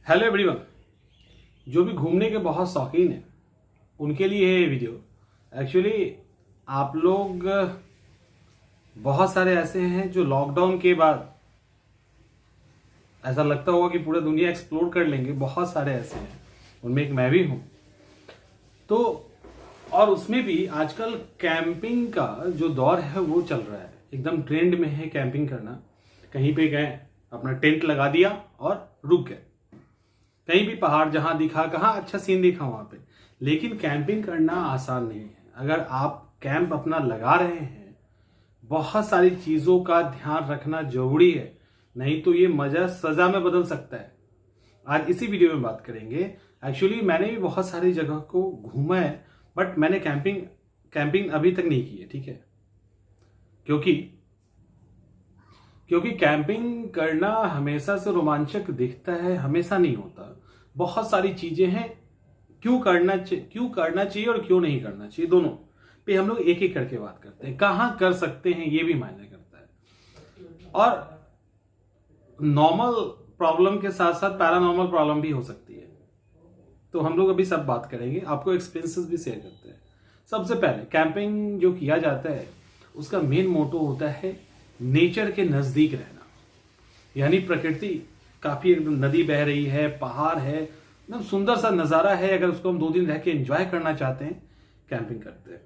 Hello everyone. जो भी घूमने के बहुत शौकीन हैं उनके लिए ये वीडियो एक्चुअली आप लोग बहुत सारे ऐसे हैं जो लॉकडाउन के बाद ऐसा लगता होगा कि पूरा दुनिया एक्सप्लोर कर लेंगे। बहुत सारे ऐसे हैं, उनमें एक मैं भी हूं। तो और उसमें भी आजकल कैंपिंग का जो दौर है वो चल रहा है, एकदम ट्रेंड में है कैंपिंग करना। कहीं पे गए, अपना टेंट लगा दिया और रुक गए। कहीं भी पहाड़ जहां दिखा, कहाँ अच्छा सीन दिखा वहां पे। लेकिन कैंपिंग करना आसान नहीं है। अगर आप कैंप अपना लगा रहे हैं, बहुत सारी चीजों का ध्यान रखना जरूरी है, नहीं तो ये मजा सजा में बदल सकता है। आज इसी वीडियो में बात करेंगे। एक्चुअली मैंने भी बहुत सारी जगह को घूमा है, बट मैंने कैंपिंग अभी तक नहीं की है, ठीक है। क्योंकि क्योंकि कैंपिंग करना हमेशा से रोमांचक दिखता है, हमेशा नहीं होता। बहुत सारी चीजें हैं, क्यों करना चाहिए और क्यों नहीं करना चाहिए, दोनों पे हम लोग एक एक करके बात करते हैं। कहां कर सकते हैं ये भी मायने करता है। और नॉर्मल प्रॉब्लम के साथ साथ पैरानॉर्मल प्रॉब्लम भी हो सकती है। तो हम लोग अभी सब बात करेंगे, आपको एक्सपीरियंसेस भी शेयर करते हैं। सबसे पहले कैंपिंग जो किया जाता है उसका मेन मोटो होता है नेचर के नजदीक रहना। यानी प्रकृति काफी, एकदम नदी बह रही है, पहाड़ है, एकदम सुंदर सा नजारा है। अगर उसको हम 2 दिन रह के एंजॉय करना चाहते हैं, कैंपिंग करते हैं।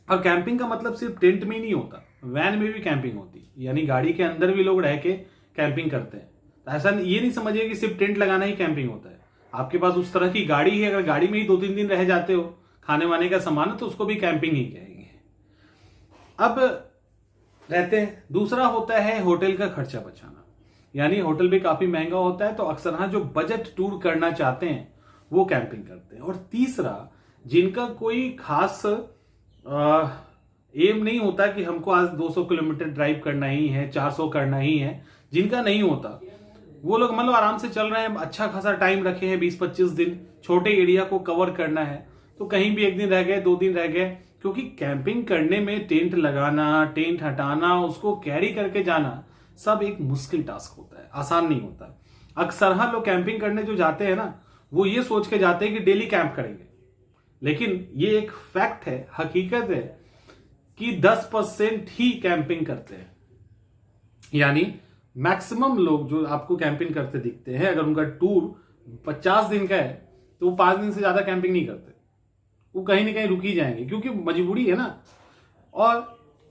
और कैंपिंग का मतलब सिर्फ टेंट में ही नहीं होता, वैन में भी कैंपिंग होती, यानी गाड़ी के अंदर भी लोग रह के कैंपिंग करते हैं। तो ऐसा ये नहीं समझिए कि सिर्फ टेंट लगाना ही कैंपिंग होता है। आपके पास उस तरह की गाड़ी है, अगर गाड़ी में ही 2-3 दिन रह जाते हो, खाने वाने का सामान है, तो उसको भी कैंपिंग ही कहेंगे। अब रहते हैं, दूसरा होता है होटल का खर्चा बचाना। यानी होटल भी काफी महंगा होता है, तो अक्सर हाँ जो बजट टूर करना चाहते हैं वो कैंपिंग करते हैं। और तीसरा, जिनका कोई खास एम नहीं होता कि हमको आज 200 किलोमीटर ड्राइव करना ही है, 400 करना ही है, जिनका नहीं होता, वो लोग मतलब आराम से चल रहे हैं, अच्छा खासा टाइम रखे हैं, 20-25 दिन, छोटे एरिया को कवर करना है, तो कहीं भी 1 दिन रह गए, 2 दिन रह गए। क्योंकि कैंपिंग करने में टेंट लगाना, टेंट हटाना, उसको कैरी करके जाना, सब एक मुश्किल टास्क होता है, आसान नहीं होता। अक्सर हाँ लोग कैंपिंग करने जो जाते हैं ना, वो ये सोच के जाते हैं कि डेली कैंप करेंगे। लेकिन ये एक फैक्ट है, हकीकत है कि 10% ही कैंपिंग करते हैं। यानी मैक्सिमम लोग जो आपको कैंपिंग करते दिखते हैं, अगर उनका टूर 50 दिन का है, तो वो 5 दिन से ज्यादा कैंपिंग नहीं करते। वो कहीं ना कहीं रुक ही जाएंगे, क्योंकि मजबूरी है ना। और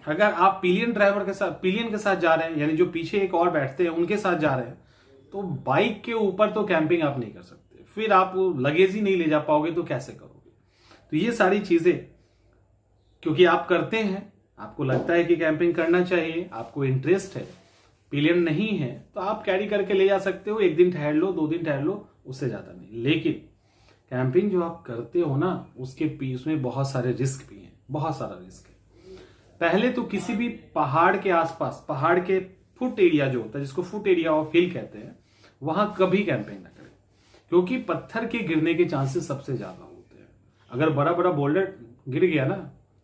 अगर आप पिलियन के साथ जा रहे हैं, यानी जो पीछे एक और बैठते हैं उनके साथ जा रहे हैं, तो बाइक के ऊपर तो कैंपिंग आप नहीं कर सकते। फिर आप लगेज ही नहीं ले जा पाओगे, तो कैसे करोगे। तो ये सारी चीजें क्योंकि आप करते हैं, आपको लगता है कि कैंपिंग करना चाहिए, आपको इंटरेस्ट है, पिलियन नहीं है, तो आप कैरी करके ले जा सकते हो। 1 दिन ठहर लो, 2 दिन ठहर लो, उससे ज्यादा नहीं। लेकिन कैंपिंग जो आप करते हो ना, उसमें बहुत सारे रिस्क भी हैं, बहुत सारा रिस्क है। पहले तो किसी भी पहाड़ के आसपास, पहाड़ के फुट एरिया जो होता है, जिसको फुट एरिया ऑफ हिल कहते हैं, वहां कभी कैंपिंग ना करें। क्योंकि पत्थर के गिरने के चांसेस सबसे ज्यादा होते हैं। अगर बड़ा बड़ा बोल्डर गिर गया ना,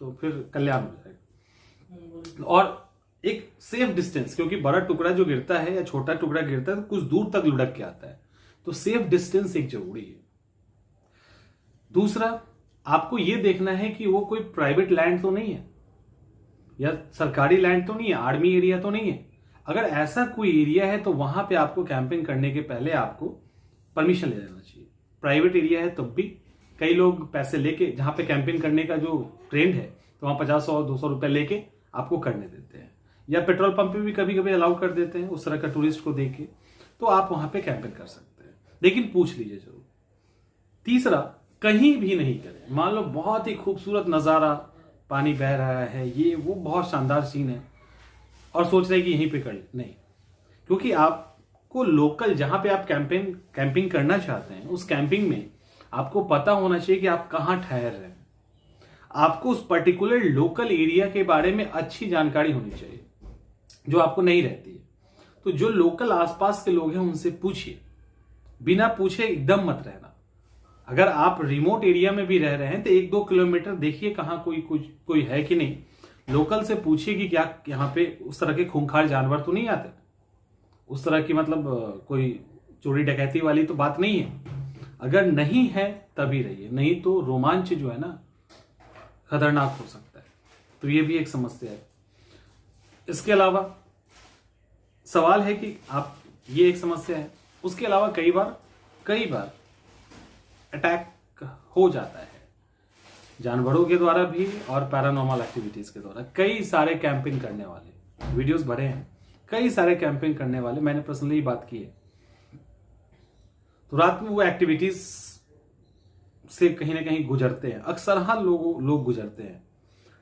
तो फिर कल्याण हो जाएगा। और एक सेफ डिस्टेंस, क्योंकि बड़ा टुकड़ा जो गिरता है या छोटा टुकड़ा गिरता है तो कुछ दूर तक लुढ़क के आता है, तो सेफ डिस्टेंस एक जरूरी है। दूसरा, आपको यह देखना है कि वो कोई प्राइवेट लैंड तो नहीं है या सरकारी लैंड तो नहीं है, आर्मी एरिया तो नहीं है। अगर ऐसा कोई एरिया है तो वहां पे आपको कैंपिंग करने के पहले आपको परमिशन ले लेना चाहिए। प्राइवेट एरिया है तब भी कई लोग पैसे लेके, जहां पे कैंपिंग करने का जो ट्रेंड है, तो वहां 50 और 200 रुपए लेके आपको करने देते हैं, या पेट्रोल पंप पे भी कभी कभी अलाउ कर देते हैं उस तरह का टूरिस्ट को देख के, तो आप वहां पे कैंपिंग कर सकते हैं। लेकिन पूछ लीजिए जरूर। तीसरा, कहीं भी नहीं करें। मान लो बहुत ही खूबसूरत नजारा, पानी बह रहा है, ये वो बहुत शानदार सीन है, और सोच रहे हैं कि यहीं पे कर ले, नहीं। क्योंकि आपको लोकल, जहां पे आप कैंपिंग करना चाहते हैं, उस कैंपिंग में आपको पता होना चाहिए कि आप कहां ठहर रहे हैं। आपको उस पर्टिकुलर लोकल एरिया के बारे में अच्छी जानकारी होनी चाहिए, जो आपको नहीं रहती है। तो जो लोकल आसपास के लोग हैं उनसे पूछिए, बिना पूछे एकदम मत रहना। अगर आप रिमोट एरिया में भी रह रहे हैं तो 1-2 किलोमीटर देखिए कहाँ कोई है कि नहीं। लोकल से पूछिए कि क्या यहाँ पे उस तरह के खूंखार जानवर तो नहीं आते, उस तरह की मतलब कोई चोरी डकैती वाली तो बात नहीं है। अगर नहीं है तभी रहिए, नहीं तो रोमांच जो है ना खतरनाक हो सकता है। तो ये भी एक समस्या है। इसके अलावा सवाल है कि आप, ये एक समस्या है। उसके अलावा कई बार अटैक हो जाता है जानवरों के द्वारा भी और पैरानॉर्मल एक्टिविटीज के द्वारा। कई सारे कैंपिंग करने वाले वीडियोस भरे हैं, कई सारे कैंपिंग करने वाले, मैंने पर्सनली बात की है। तो रात में वो एक्टिविटीज से कहीं ना कहीं गुजरते हैं, अक्सर हाँ लोग गुजरते हैं,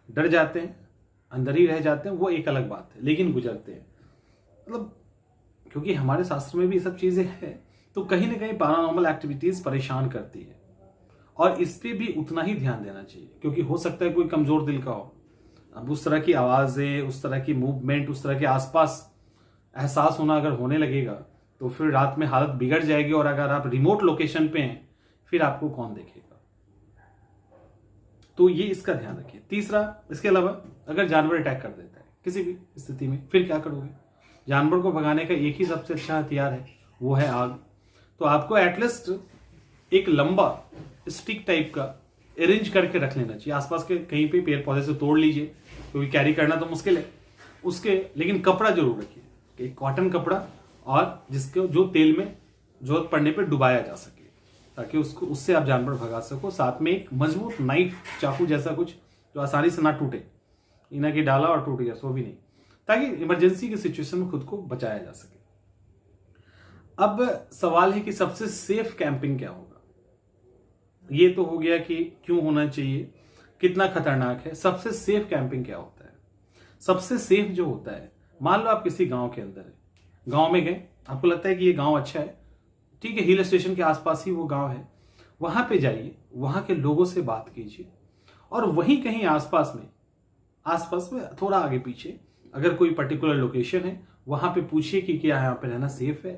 डर जाते हैं, अंदर ही रह जाते हैं, वो एक अलग बात है, लेकिन गुजरते हैं। मतलब क्योंकि हमारे शास्त्र में भी ये सब चीजें हैं, तो कहीं ना कहीं पैरानॉर्मल एक्टिविटीज परेशान करती है और इस पे भी उतना ही ध्यान देना चाहिए, क्योंकि हो सकता है कोई कमजोर दिल का हो। अब उस तरह की आवाजें, उस तरह की मूवमेंट, उस तरह के आसपास एहसास होना अगर होने लगेगा तो फिर रात में हालत बिगड़ जाएगी। और अगर आप रिमोट लोकेशन पे हैं फिर आपको कौन देखेगा। तो ये इसका ध्यान रखिए। तीसरा, इसके अलावा अगर जानवर अटैक कर देता है किसी भी स्थिति में, फिर क्या करोगे। जानवर को भगाने का एक ही सबसे अच्छा हथियार है, वो है आग। तो आपको एटलीस्ट एक लंबा स्टिक टाइप का अरेंज करके रख लेना चाहिए आसपास के, कहीं पे पेड़ पौधे से तोड़ लीजिए, क्योंकि कैरी करना तो मुश्किल है उसके। लेकिन कपड़ा जरूर रखिए, एक कॉटन कपड़ा, और जिसको जो तेल में जरूरत पड़ने पे डुबाया जा सके, ताकि उसको उससे आप जानवर भगा सको। साथ में एक मजबूत नाइफ, चाकू जैसा कुछ जो आसानी से ना टूटे, इना की डाला और टूट गया सो भी नहीं, ताकि इमरजेंसी की सिचुएशन में खुद को बचाया जा सके। अब सवाल है कि सबसे सेफ कैंपिंग क्या होगा। ये तो हो गया कि क्यों होना चाहिए, कितना खतरनाक है। सबसे सेफ कैंपिंग क्या होता है। सबसे सेफ जो होता है, मान लो आप किसी गांव के अंदर है, गांव में गए, आपको लगता है कि ये गांव अच्छा है, ठीक है, हिल स्टेशन के आसपास ही वो गांव है, वहां पे जाइए, वहां के लोगों से बात कीजिए, और वहीं कहीं आसपास में थोड़ा आगे पीछे अगर कोई पर्टिकुलर लोकेशन है, वहां पे पूछिए कि क्या यहाँ पे रहना सेफ है।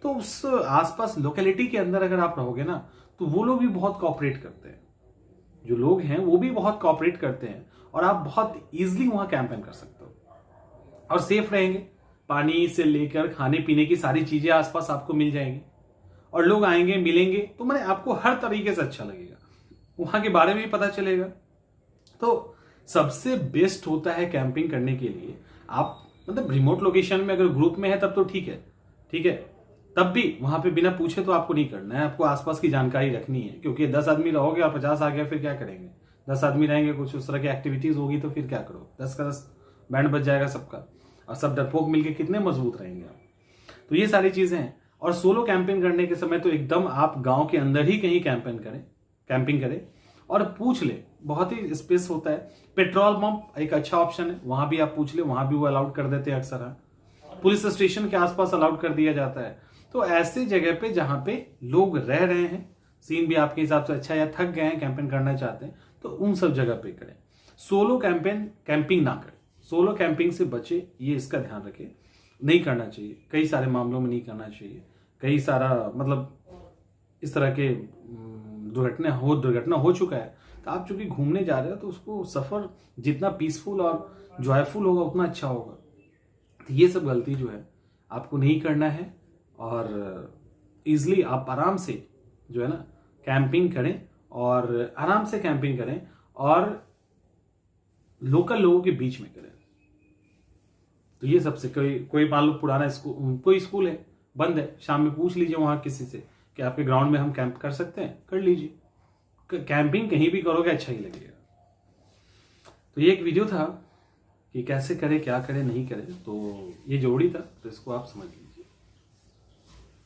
तो उस आसपास लोकेलिटी के अंदर अगर आप रहोगे ना, तो वो लोग भी बहुत कोऑपरेट करते हैं, जो लोग हैं वो भी बहुत कोऑपरेट करते हैं, और आप बहुत इजीली वहां कैंपेन कर सकते हो और सेफ रहेंगे। पानी से लेकर खाने पीने की सारी चीजें आसपास आपको मिल जाएंगी, और लोग आएंगे, मिलेंगे, तो मैंने आपको हर तरीके से अच्छा लगेगा, वहां के बारे में भी पता चलेगा। तो सबसे बेस्ट होता है कैंपिंग करने के लिए, आप मतलब रिमोट लोकेशन में अगर ग्रुप में है तब तो ठीक है, तब भी वहां पे बिना पूछे तो आपको नहीं करना है, आपको आसपास की जानकारी रखनी है। क्योंकि 10 आदमी रहोगे और 50 आ गया, फिर क्या करेंगे। 10 आदमी रहेंगे, कुछ उस तरह की एक्टिविटीज होगी तो फिर क्या करो, 10 का 10 बैंड बज जाएगा सबका, और सब डरपोक मिलके कितने मजबूत रहेंगे आप। तो ये सारी चीजें हैं। और सोलो कैंपिंग करने के समय तो एकदम आप गांव के अंदर ही कहीं कैंपिंग करें और पूछ ले, बहुत ही स्पेस होता है। पेट्रोल पंप एक अच्छा ऑप्शन है, वहां भी आप पूछ ले, वहां भी वो अलाउड कर देते हैं अक्सर। पुलिस स्टेशन के आसपास अलाउड कर दिया जाता है। तो ऐसे जगह पे जहां पे लोग रह रहे हैं, सीन भी आपके हिसाब से अच्छा, या थक गए हैं कैंपिंग करना चाहते हैं, तो उन सब जगह पे करें। सोलो कैंपिंग ना करें, सोलो कैंपिंग से बचे, ये इसका ध्यान रखें, नहीं करना चाहिए। कई सारे मामलों में नहीं करना चाहिए। कई सारा मतलब इस तरह के दुर्घटना हो चुका है। तो आप चूंकि घूमने जा रहे हो तो उसको सफर जितना पीसफुल और जॉयफुल होगा उतना अच्छा होगा। तो ये सब गलती जो है आपको नहीं करना है, और इजिली आप आराम से जो है ना कैंपिंग करें, और आराम से कैंपिंग करें, और लोकल लोगों के बीच में करें। तो ये सबसे, कोई मान लो पुराना स्कूल, कोई स्कूल है बंद है, शाम में पूछ लीजिए वहां किसी से कि आपके ग्राउंड में हम कैंप कर सकते हैं, कर लीजिए। कैंपिंग कहीं भी करोगे अच्छा ही लगेगा। तो ये एक वीडियो था कि कैसे करें, क्या करें, नहीं करें, तो ये जरूरी था, तो इसको आप समझ लीजिए।